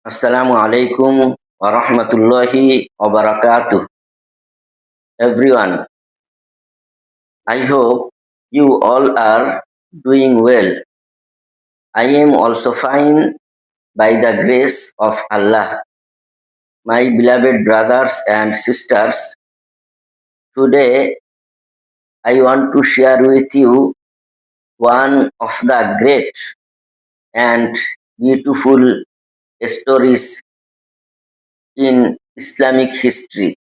Assalamu alaikum wa rahmatullahi wa barakatuh. Everyone, I hope you all are doing well. I am also fine by the grace of Allah. My beloved brothers and sisters, today I want to share with you one of the great and beautiful stories in Islamic history.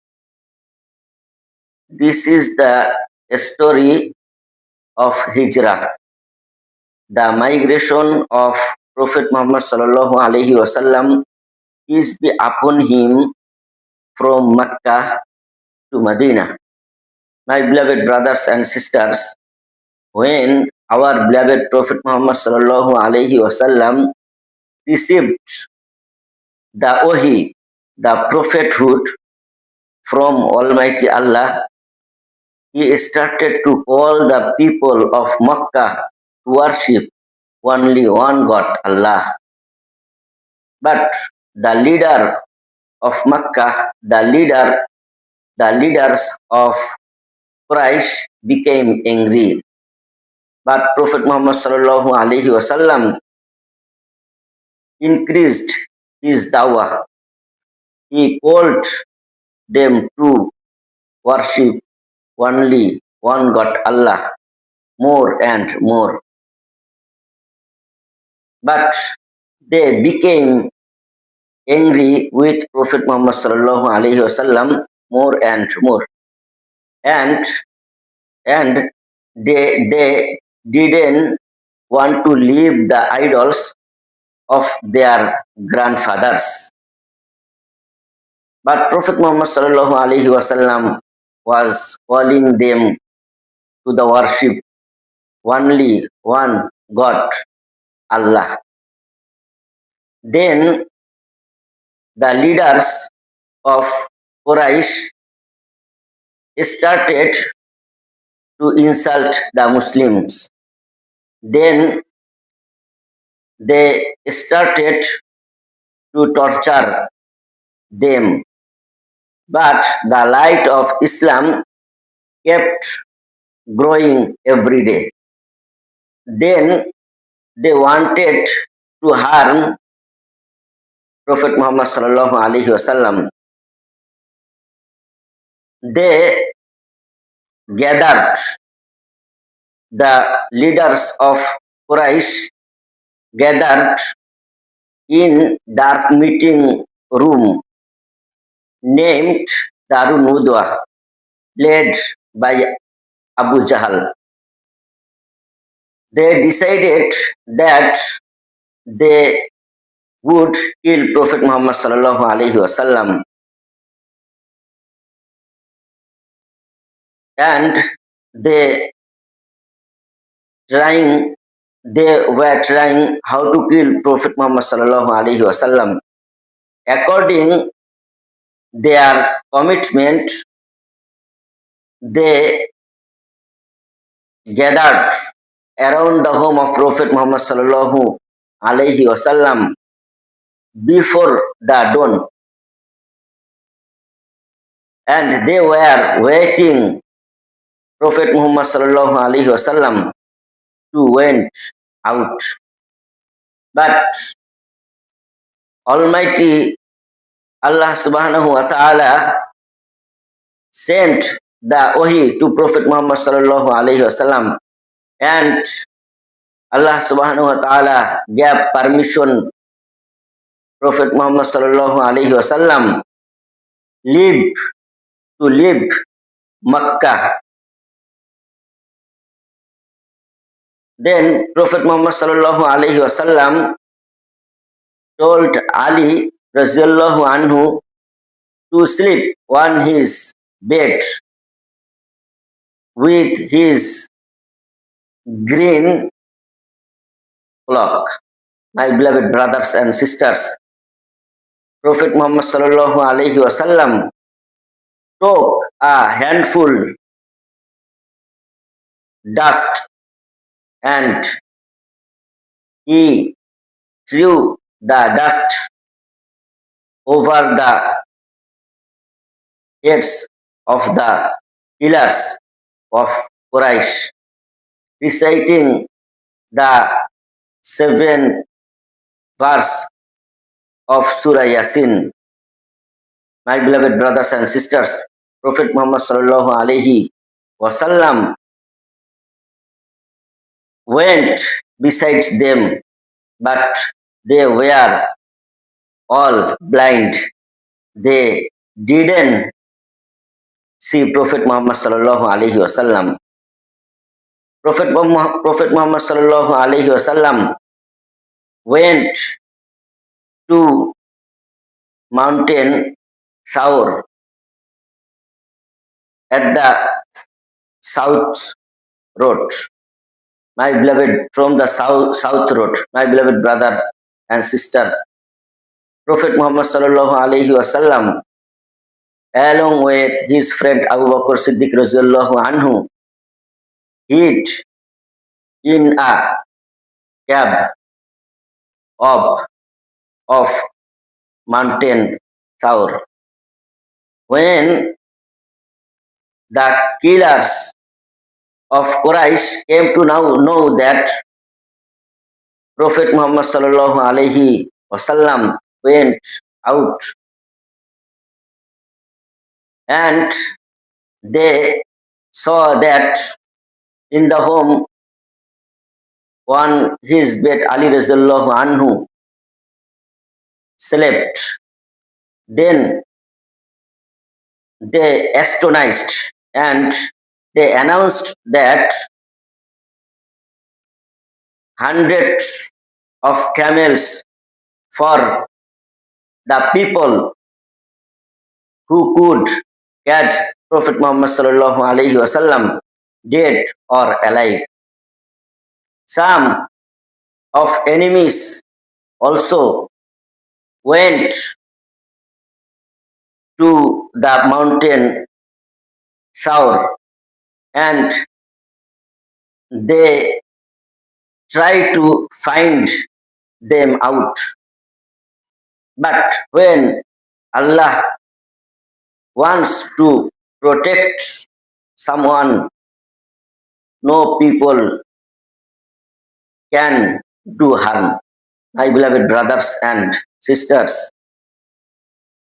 This is the story of Hijrah, the migration of Prophet Muhammad sallallahu alaihi wasallam, peace be upon him, from Mecca to Medina. My beloved brothers and sisters, when our beloved Prophet Muhammad sallallahu alaihi wasallam received the Wahi, the prophethood from Almighty Allah, he started to call the people of Mecca to worship only one God, Allah. But the leader of Makkah, the leaders of Quraysh became angry. But Prophet Muhammad sallallahu alaihi wasallam increased his dawah. He called them to worship only one God, Allah, more and more. But they became angry with Prophet Muhammad sallallahu alaihi wasallam more and more. And they didn't want to leave the idols of their grandfathers. But Prophet Muhammad sallallahu alaihi wasallam was calling them to the worship only one God, Allah. Then the leaders of Quraysh started to insult the Muslims. Then they started to torture them. But the light of Islam kept growing every day. Then they wanted to harm Prophet Muhammad sallallahu alaihi wasallam. They gathered the leaders of Quraysh gathered in dark meeting room named Darun Nudwa, led by Abu Jahl. They decided that they would kill Prophet Muhammad sallallahu alaihi wasallam, and they trying they were trying how to kill Prophet Muhammad sallallahu alaihi wasallam. According their commitment, they gathered around the home of Prophet Muhammad sallallahu alaihi wasallam before the dawn, and they were waiting Prophet Muhammad sallallahu alaihi wasallam to went out. But Almighty Allah subhanahu wa ta'ala sent the Wahi to Prophet Muhammad sallallahu alaihi wasallam, and Allah subhanahu wa ta'ala gave permission Prophet Muhammad sallallahu alaihi wasallam leave to leave Makkah. Then Prophet Muhammad sallallahu alaihi wasallam told Ali radhiyallahu anhu to sleep on his bed with his green cloak. My beloved brothers and sisters, Prophet Muhammad sallallahu alaihi wasallam took a handful dust and he threw the dust over the heads of the killers of Quraysh, reciting the 7th verse of Surah Yasin. My beloved brothers and sisters, Prophet Muhammad sallallahu alaihi wasallam went beside them, but they were all blind. They didn't see Prophet Muhammad sallallahu alaihi wasallam. Prophet Muhammad sallallahu alaihi wasallam went to mountain Saur at the south road. My beloved, from the south road, my beloved brother and sister, Prophet Muhammad sallallahu alaihi wasallam, along with his friend Abu Bakr Siddiq radhiyallahu anhu, hid in a cave of mountain Saur. When the killers of Quraysh came to now know that Prophet Muhammad sallallahu alaihi wasallam went out, and they saw that in the home on his bed Ali radhiyallahu anhu slept. Then they astonished and they announced that hundreds of camels for the people who could catch Prophet Muhammad sallallahu alaihi wasallam dead or alive. Some of enemies also went to the mountain Saur and they tried to find them out. But when Allah wants to protect someone, no people can do harm. My beloved brothers and sisters,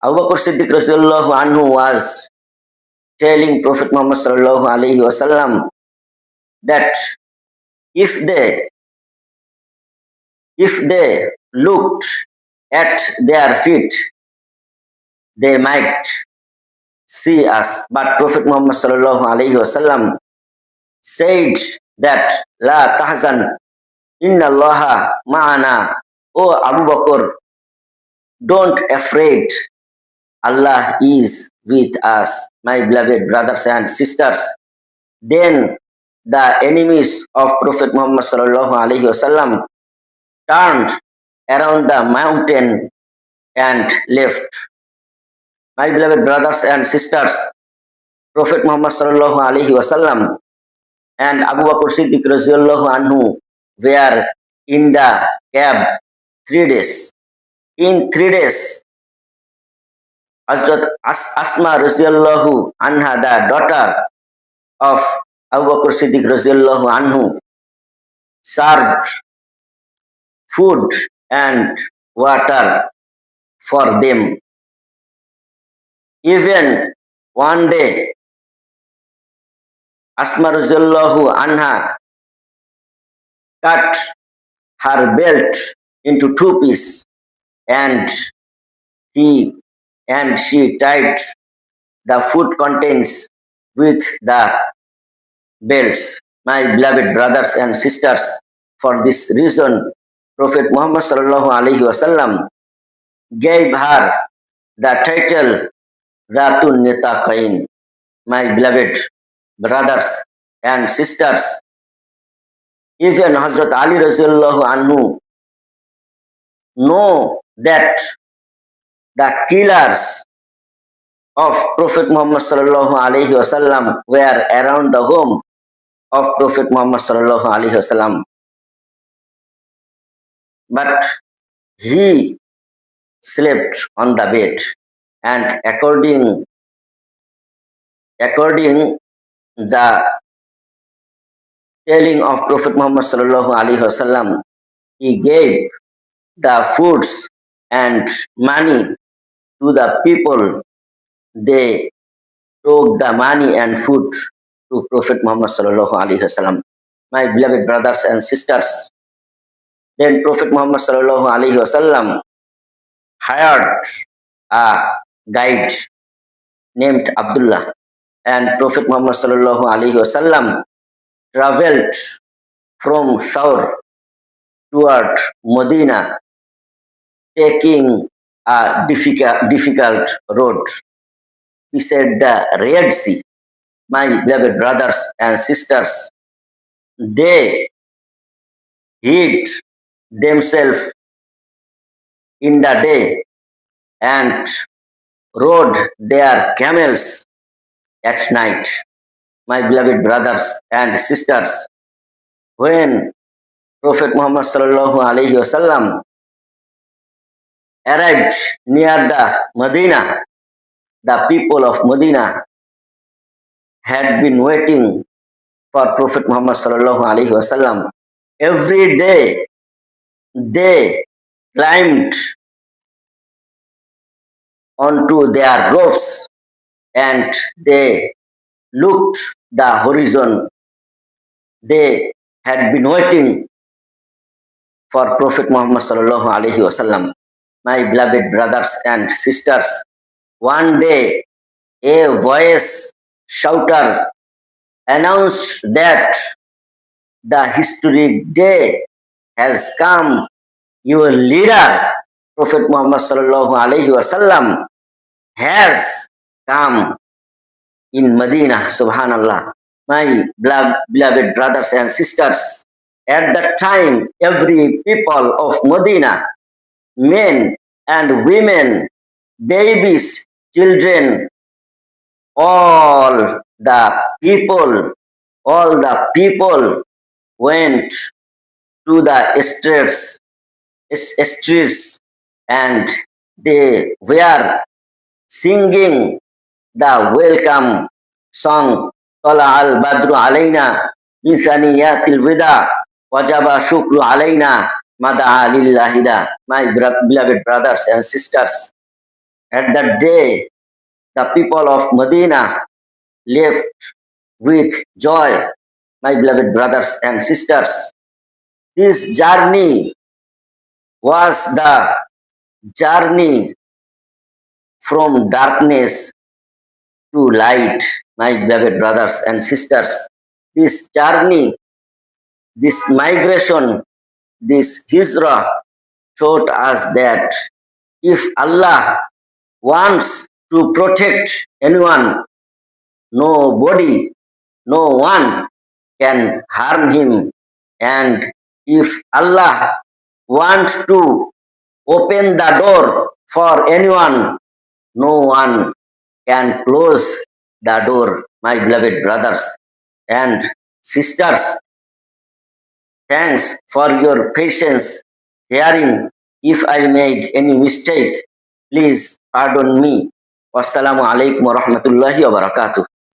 Abu Bakr Siddiq radhiyallahu anhu was telling Prophet Muhammad sallallahu alaihi wasallam that if they looked at their feet, they might see us. But Prophet Muhammad sallallahu alaihi wasallam said that La tahzan inna Allah ma'ana. Oh Abu Bakr, don't afraid. Allah is with us. My beloved brothers and sisters. Then the enemies of Prophet Muhammad sallallahu alaihi wasallam turned around the mountain and left. My beloved brothers and sisters, Prophet Muhammad sallallahu alaihi wasallam and Abu Bakr Siddiq radhiyallahu anhu were in the cave 3 days. In 3 days, Hazrat Asma radhiyallahu anha, the daughter of Abu Bakr Siddiq radhiyallahu anhu, served food and water for them. Even one day, Asma radhiyallahu anha cut her belt into 2 pieces and she tied the food contents with the belts. My beloved brothers and sisters, for this reason, Prophet Muhammad sallallahu alaihi wasallam gave her the title Zatun Nitaqain. My beloved brothers and sisters, even Hazrat Ali radhiyallahu anhu know that the killers of Prophet Muhammad sallallahu alaihi wasallam were around the home of Prophet Muhammad sallallahu alaihi wasallam, but he slept on the bed, and according the telling of Prophet Muhammad sallallahu alaihi wasallam, he gave the foods and money to the people. They took the money and food to Prophet Muhammad sallallahu alaihi wasallam. My beloved brothers and sisters, then Prophet Muhammad sallallahu alaihi wasallam hired a guide named Abdullah, and Prophet Muhammad sallallahu alaihi wasallam traveled from Saur toward Medina, taking a difficult road. He said the Red Sea. My beloved brothers and sisters, they hid themselves in the day and rode their camels at night. My beloved brothers and sisters, when Prophet Muhammad sallallahu alaihi wasallam arrived near the Medina, the people of Medina had been waiting for Prophet Muhammad sallallahu alaihi wasallam. Every day they climbed onto their roofs and they looked the horizon. They had been waiting for Prophet Muhammad sallallahu alaihi wasallam. My beloved brothers and sisters, one day a voice shouter announced that the historic day has come. Your leader, Prophet Muhammad sallallahu alaihi wasallam, has come in Medina. Subhanallah. My beloved brothers and sisters, at that time, every people of Medina, men and women, babies, children, all the people, all the people went to the streets and they were singing the welcome song. طلع البدر علينا من ثنيات الوداع وجب شكر علينا مدعا لله دا. My beloved brothers and sisters, at that day the people of Medina left with joy. My beloved brothers and sisters, this journey was the journey from darkness to light. My beloved brothers and sisters, this journey, this migration, this hijrah taught us that if Allah wants to protect anyone, nobody, no one can harm him. And if Allah wants to open the door for anyone, no one can close the door. My beloved brothers and sisters, thanks for your patience hearing. If I made any mistake, please pardon me. Wassalamu alaikum warahmatullahi wabarakatuh.